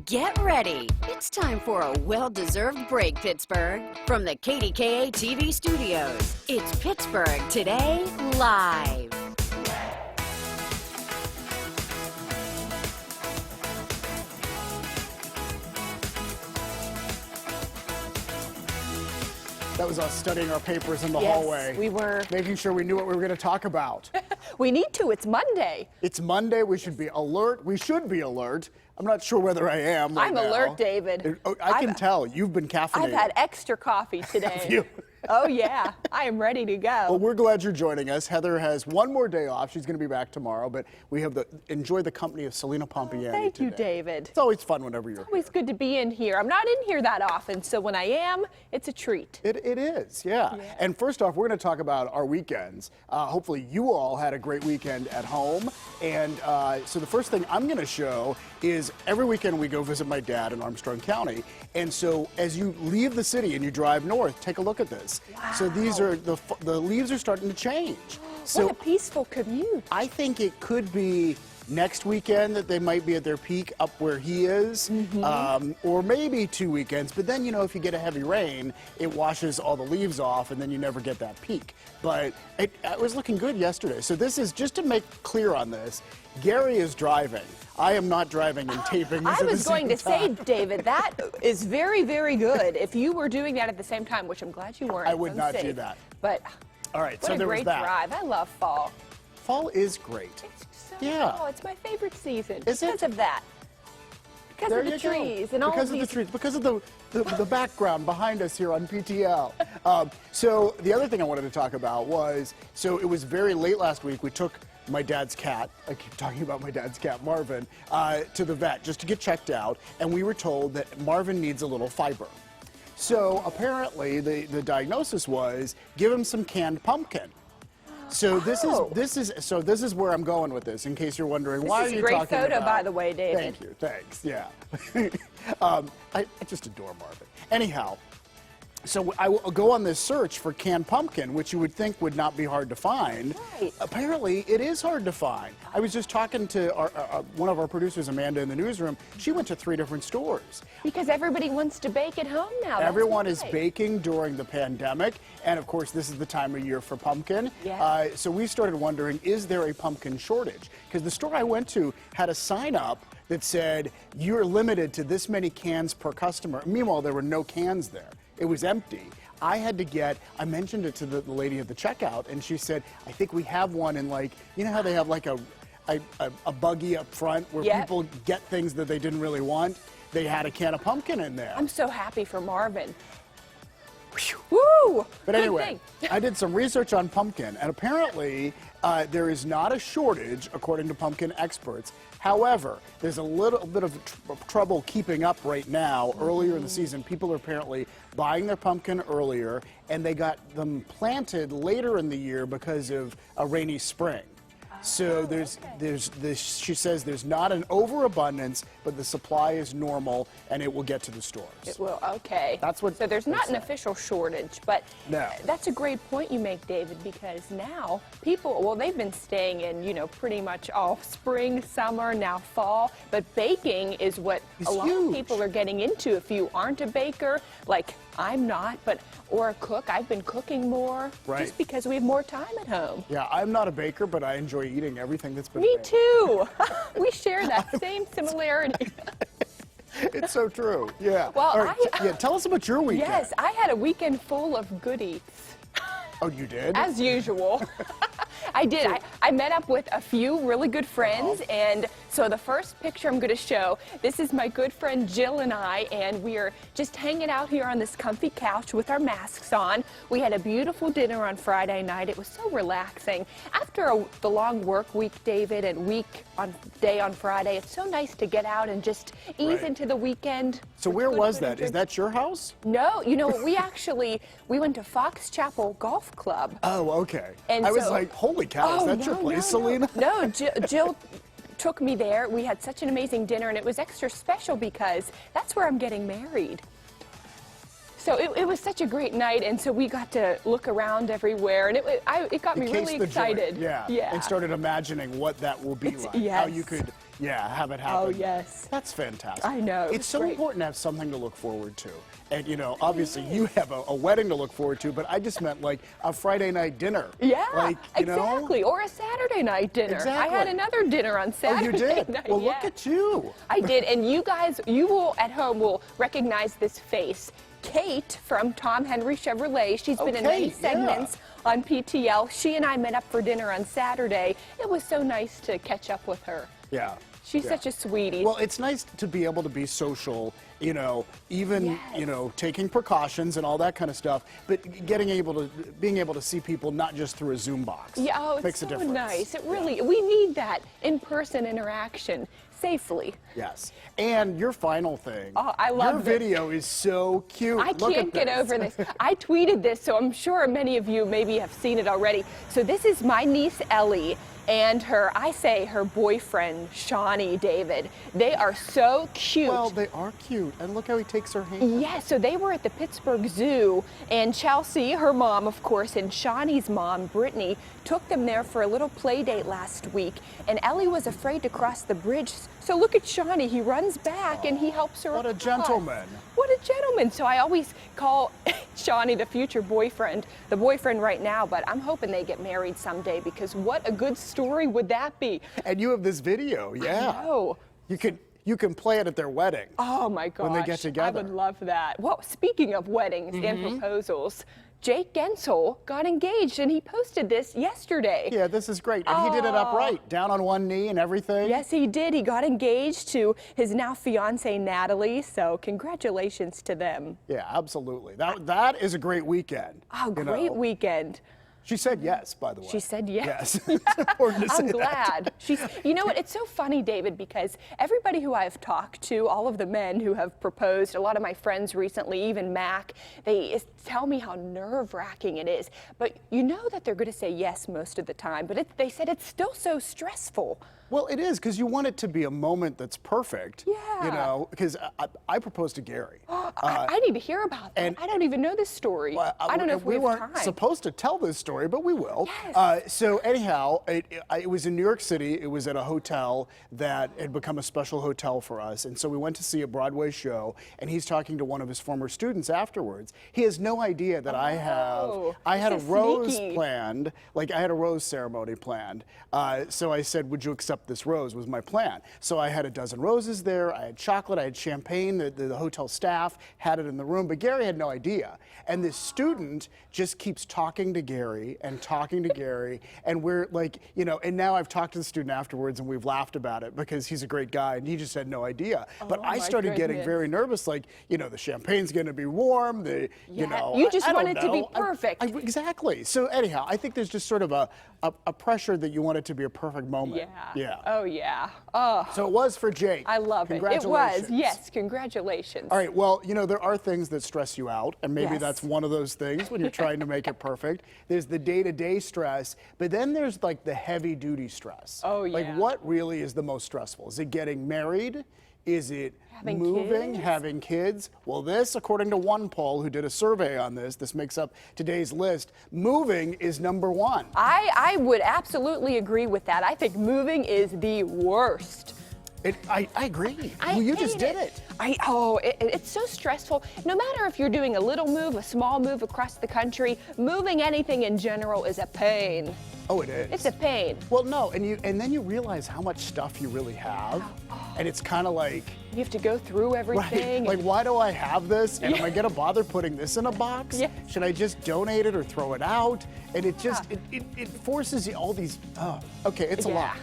Get ready. It's time for a well-deserved break, Pittsburgh. From the KDKA TV studios, it's Pittsburgh Today Live. That was us studying our papers in the Yes, hallway. we were. Making sure we knew what we were going to talk about. We need to. It's Monday. It's Monday. We should be alert. We should be alert. I'm not sure whether I am right I'm now. alert, David. I can tell. You've been caffeinated. I've had extra coffee today. Have you? Oh, yeah. I am ready to go. Well, we're glad you're joining us. Heather has one more day off. She's going to be back tomorrow, but we have enjoy the company of Celina Pompeani Thank you, today. David. It's always fun whenever you're Always good to be in here. I'm not in here that often, so when I am, it's a treat. It is, yeah. And first off, we're going to talk about our weekends. Hopefully you all had a great weekend at home. And so the first thing I'm going to show is every weekend we go visit my dad in Armstrong County. And so as you leave the city and you drive north, take a look at this. Wow. So these are, the leaves are starting to change. So What a peaceful commute. I think it could be next weekend that they might be at their peak up where he is, or maybe 2 weekends. But then, you know, if you get a heavy rain, it washes all the leaves off and then you never get that peak. But it was looking good yesterday. So this is, just to make clear on this, Gary is driving. I am not driving and taping. I was going to say, David, that is very, very good. If you were doing that at the same time, which I'm glad you weren't. I would not do that. But all right, what so a there was great that. drive. I love fall. Fall is great. Oh, it's my favorite season. Is it? Because of that. Because There of the you go. trees and all because of these. the trees, because of the background behind us here on PTL. So the other thing I wanted to talk about was, so it was very late last week. We took my dad's cat, I keep talking about my dad's cat, Marvin, to the vet just to get checked out, and we were told that Marvin needs a little fiber. So apparently the diagnosis was, give him some canned pumpkin. So this is where I'm going with this. In case you're wondering, why are you talking about? This is a great photo, by the way, David. Thank you. Thanks. Yeah. I just adore Marvin. Anyhow, so I will go on this search for canned pumpkin, which you would think would not be hard to find. Right. Apparently, it is hard to find. I was just talking to one of our producers, Amanda, in the newsroom. She went to 3 different stores. Because everybody wants to bake at home now. Everyone is baking during the pandemic, and of course, this is the time of year for pumpkin. Yeah. So we started wondering, is there a pumpkin shortage? Because the store I went to had a sign up that said, you're limited to this many cans per customer. Meanwhile, there were no cans there. It was empty. I mentioned it to the lady at the checkout, and she said, I think we have one in, like, you know how they have like a buggy up front where people get things that they didn't really want? They had a can of pumpkin in there. I'm so happy for Marvin. Woo! But anyway, I did some research on pumpkin, and apparently there is not a shortage, according to pumpkin experts. However, there's a little bit of trouble keeping up right now. Earlier in the season, people are apparently buying their pumpkin earlier, and they got them planted later in the year because of a rainy spring. So she says there's not an overabundance, but the supply is normal, and it will get to the stores. It will, okay. That's what. So there's not an official shortage, but no. That's a great point you make, David, because now people, well, they've been staying in, you know, pretty much all spring, summer, now fall, but baking is what a lot of people are getting into. If you aren't a baker, like I'm not, or a cook, I've been cooking more, just because we have more time at home. Yeah, I'm not a baker, but I enjoy eating everything that's been Me made. too. We share that same similarity. It's so true. Yeah. Well, all right, tell us about your weekend. Yes, I had a weekend full of goodies. Oh, you did? As usual. I did. I met up with a few really good friends, and so the first picture I'm going to show, this is my good friend Jill and I, and we are just hanging out here on this comfy couch with our masks on. We had a beautiful dinner on Friday night. It was so relaxing. After the long work week, David, and day on Friday, it's so nice to get out and just ease into the weekend. So where was that? Is that your house? No, you know, we went to Fox Chapel Golf Club. Oh, okay. And I was like, holy cow, is that your place, Celina? No, Jill took me there. We had such an amazing dinner, and it was extra special because that's where I'm getting married. So it was such a great night, and so we got to look around everywhere, and it got me really excited. Yeah. And started imagining what that will be like. Yes. How you could Yeah, have it happen. Oh, yes. That's fantastic. I know. It's so great. important to have something to look forward to. And, you know, obviously you have a wedding to look forward to, but I just meant like a Friday night dinner. Yeah, like, you exactly. know? Or a Saturday night dinner. Exactly. I had another dinner on Saturday Oh, you did? night. Well, yeah. look at you. I did, and you guys, you will at home will recognize this face. Kate from Tom Henry Chevrolet. She's been in many segments on PTL. She and I met up for dinner on Saturday. It was so nice to catch up with her. Yeah. She's such a sweetie. Well, it's nice to be able to be social, you know, even, you know, taking precautions and all that kind of stuff, but being able to see people not just through a Zoom box. Yeah, oh, it's makes a so difference. nice. It really, we need that in-person interaction safely. Yes. And your final thing. Oh, I love your video is so cute. I Look can't at get this. over this. I tweeted this, so I'm sure many of you maybe have seen it already. So this is my niece Ellie and her boyfriend, Shawnee David. They are so cute. Well, they are cute. And look how he takes her hand. Yeah, so they were at the Pittsburgh Zoo, and Chelsea, her mom, of course, and Shawnee's mom, Brittany, took them there for a little play date last week, and Ellie was afraid to cross the bridge. So look at Shawnee. He runs back and he helps her What a across. gentleman. What a gentleman. So I always call Shawnee the future boyfriend, the boyfriend right now, but I'm hoping they get married someday because what a good story would that be? And you have this video, yeah. I know. You can play it at their wedding. Oh my gosh. When they get together. I would love that. Well, speaking of weddings and proposals, Jake Gensel got engaged and he posted this yesterday. Yeah, this is great. And he did it upright, down on one knee and everything. Yes, he did. He got engaged to his now fiancee, Natalie. So congratulations to them. Yeah, absolutely. That is a great weekend. Oh, great weekend. She said yes, by the way. She said yes. Yes. It's important to say I'm glad. that. You know what? It's so funny, David, because everybody who I've talked to, all of the men who have proposed, a lot of my friends recently, even Mac, they tell me how nerve-wracking it is. But you know that they're going to say yes most of the time. But they said it's still so stressful. Well, it is, because you want it to be a moment that's perfect. Yeah. You know, because I proposed to Gary. I need to hear about that. I don't even know this story. Well, I don't know if we have weren't time. supposed to tell this story, but we will. Yes. So anyhow, it was in New York City. It was at a hotel that had become a special hotel for us. And so we went to see a Broadway show, and he's talking to one of his former students afterwards. He has no idea that I had a this is rose sneaky. planned, like I had a rose ceremony planned. So I said, would you accept this rose, was my plan. So I had a dozen roses there, I had chocolate, I had champagne, the hotel staff had it in the room, but Gary had no idea. And this student just keeps talking to Gary and talking to Gary, and we're like, you know, and now I've talked to the student afterwards and we've laughed about it because he's a great guy and he just had no idea. But I started getting very nervous, like, you know, the champagne's gonna be warm, you know. You just I want don't it to be know. perfect. Exactly. So anyhow, I think there's just sort of a pressure that you want it to be a perfect moment. Yeah. Oh, yeah. Oh, So it was for Jake. I love it. It Congratulations. was. Yes, congratulations. All right, well, you know, there are things that stress you out, and maybe Yes. that's one of those things when you're trying to make it perfect. There's the day-to-day stress, but then there's like the heavy-duty stress. Oh, yeah. Like what really is the most stressful? Is it getting married? Is it Having moving, kids? having kids? Well, this, according to one poll who did a survey on this makes up today's list, moving is number one. I would absolutely agree with that. I think moving is the worst. I agree. I Well, you hate just did it. It's so stressful. No matter if you're doing a little move, a small move across the country, moving anything in general is a pain. Oh, it is. It's a pain. Well, no, and then you realize how much stuff you really have, and it's kind of like, You have to go through everything. right, like why do I have this? And am I gonna bother putting this in a box? Yes. Should I just donate it or throw it out? And it just it forces you all these. Okay, it's a lot.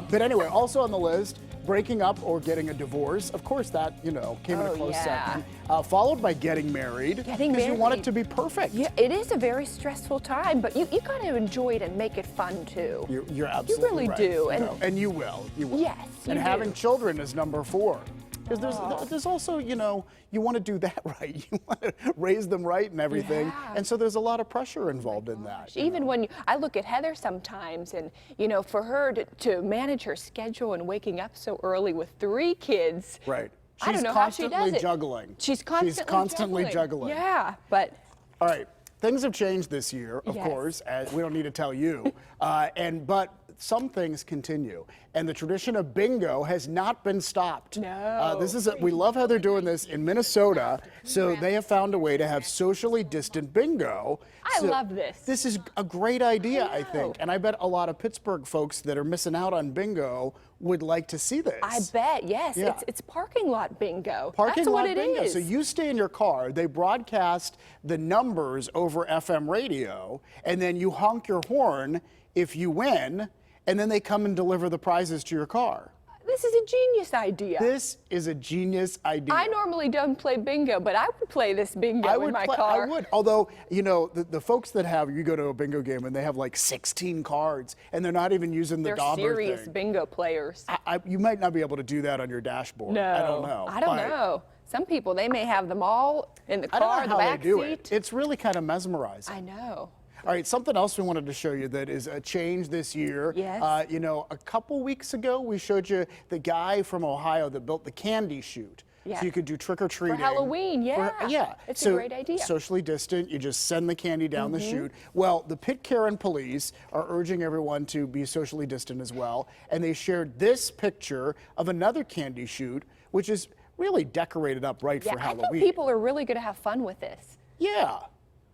But anyway, also on the list, breaking up or getting a divorce. Of course, that, you know, came in a close second. Followed by getting married. Because you want it to be perfect. Yeah, it is a very stressful time, but you got to enjoy it and make it fun too. You're absolutely really right. do, And you will. You will. Yes, And you having do. children is number 4. Because there's also, you know, you want to do that right. You want to raise them right and everything. Yeah. And so there's a lot of pressure involved in that. Even when I look at Heather sometimes, and you know, for her to manage her schedule and waking up so early with 3 kids. Right. I don't know how she does constantly it. juggling. She's constantly juggling. Yeah, but All right. Things have changed this year, of Yes. course, as we don't need to tell you. But some things continue, and the tradition of bingo has not been stopped. No. We love how they're doing this in Minnesota, so they have found a way to have socially distant bingo. I love this. This is a great idea, I know. think, and I bet a lot of Pittsburgh folks that are missing out on bingo would like to see this. I bet, yes. Yeah. It's parking lot bingo. Parking That's lot what it bingo. is. So you stay in your car, they broadcast the numbers over FM radio, and then you honk your horn if you win, and then they come and deliver the prizes to your car. This is a genius idea. This is a genius idea. I normally don't play bingo, but I would play this bingo in my car. I would. Although, you know, the folks that you go to a bingo game and they have like 16 cards and they're not even using the They're dauber serious thing. bingo players. You might not be able to do that on your dashboard. No. I don't know. I don't know. Some people, they may have them all in the car, the back seat. It's really kind of mesmerizing. I know. All right, something else we wanted to show you that is a change this year. Yes. You know, a couple weeks ago, we showed you the guy from Ohio that built the candy chute. Yeah. So you could do trick-or-treating. For Halloween, yeah. It's a great idea. Socially distant, you just send the candy down the chute. Well, the Pitcairn police are urging everyone to be socially distant as well, and they shared this picture of another candy chute, which is really decorated up right for Halloween. I think people are really going to have fun with this. Yeah.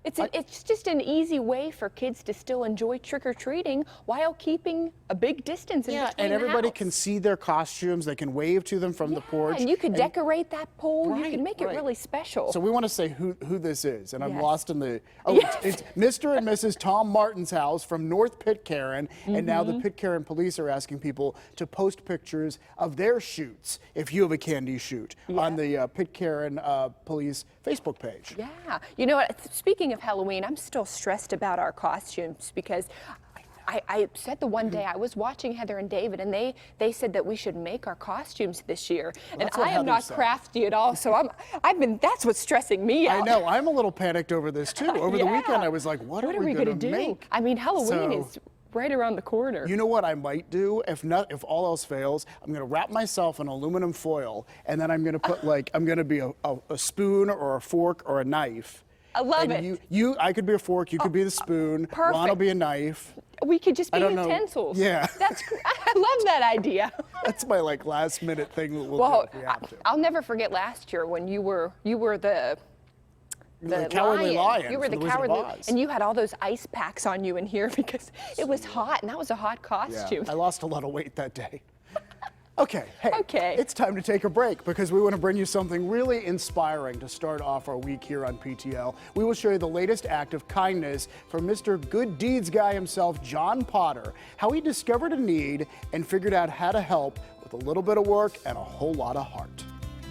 It's just an easy way for kids to still enjoy trick-or-treating while keeping a big distance in between and everybody the house. can see their costumes. They can wave to them from the porch. And you could decorate that pole. You can make it right. really special. So we want to say who this is, and I'm Yes. lost in the. Oh, Yes. it's Mr. and Mrs. Tom Martin's house from North Pitcairn, and now the Pitcairn police are asking people to post pictures of their chutes if you have a candy chute on the Pitcairn police Facebook page. Yeah. You know what? Speaking of Halloween, I'm still stressed about our costumes because I said the one day I was watching Heather and David, and they said that we should make our costumes this year, and that's what I am Heather not said. crafty at all. So that's what's stressing me out. I know. I'm a little panicked over this too. Over the Yeah. weekend, I was like, "What are we going to do? make?" I mean, Halloween is right around the corner. You know what I might do if all else fails? I'm going to wrap myself in aluminum foil, and then I'm going to put I'm going to be a spoon or a fork or a knife. I love and it. I could be a fork, you could be the spoon, perfect. Ron will be a knife. We could just be I don't know. utensils. Yeah. I love that idea. That's my last minute thing that we'll Well, do if we have to. I'll never forget last year when you were the Cowardly Lion. You were from the Wizard of cowardly, Oz. and you had all those ice packs on you in here because it was hot, and that was a hot costume. I lost a lot of weight that day. Okay, hey, Okay. it's time to take a break because we want to bring you something really inspiring to start off our week here on PTL. We will show you the latest act of kindness from Mr. Good Deeds guy himself, John Potter, how he discovered a need and figured out how to help with a little bit of work and a whole lot of heart.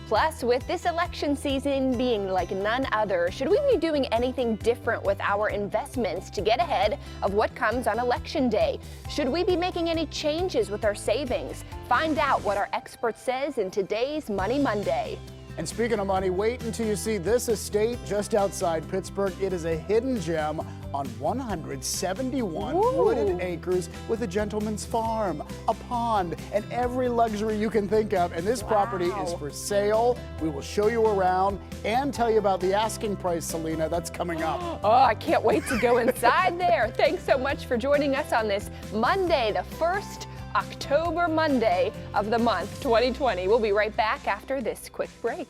Plus, with this election season being like none other, should we be doing anything different with our investments to get ahead of what comes on Election Day? Should we be making any changes with our savings? Find out what our expert says in today's Money Monday. And speaking of money, wait until you see this estate just outside Pittsburgh. It is a hidden gem on 171 wooded acres with a gentleman's farm, a pond, and every luxury you can think of. And this property is for sale. We will show you around and tell you about the asking price, Celina. That's coming up. Oh, I can't wait to go inside there. Thanks so much for joining us on this Monday, the first October Monday of the month 2020. We'll be right back after this quick break.